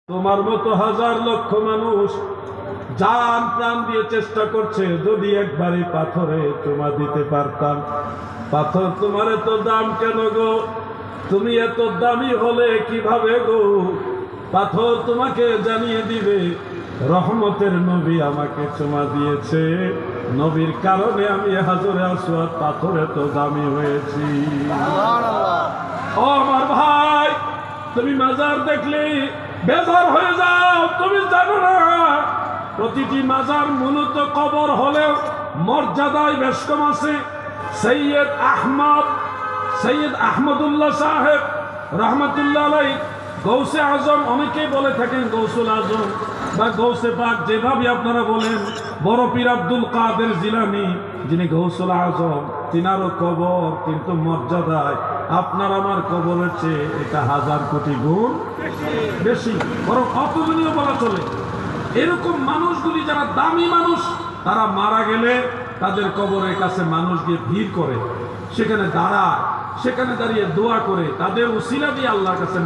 তোমার মতো হাজার লক্ষ মানুষ জান প্রাণ দিয়ে চেষ্টা করছে, যদি একবারই পাথরে চুমা দিতে পারতাম। পাথর তোমার এত দাম কেন গো? তুমি এত দামি হলে কিভাবে গো? পাথর তোমাকে জানিয়ে দিবে রহমতের নবী আমাকে চুমা দিয়েছে, নবীর কারণে আমি হাজরে আসওয়াদ পাথর এত দামি হয়েছি। ও আমার ভাই, তুমি মাজার দেখলে বেজার হয়ে যাও, তুমি জানো না প্রতিটি মাজার মূলত কবর হলেও মর্যাদায় বেশ কম আছে। সৈয়দ আহমদুল্লাহ সাহেব রহমতুল্লাহ আলাই গৌসে আজম, অনেকেই বলে থাকেন গৌসুল আজম বা গৌসে পাক, যেভাবে আপনারা বলেন। বড় পীর আব্দুল কাদের জিলানী, যিনি গৌসুল আজম, তিনারও কবর কিন্তু মর্যাদায় আপনার আমার কবরের চেয়ে এটা 1000 কোটি গুণ বেশি, বরং অতুলনীয় বলা চলে। এরকম মানুষগুলি যারা দামি মানুষ, তারা মারা গেলে তাদের কবরের কাছে মানুষ গিয়ে ভিড় করে, সেখানে দাঁড়ায়, সেখানে দাঁড়িয়ে দোয়া করে, তাদের উসিলা দিয়ে আল্লাহর কাছে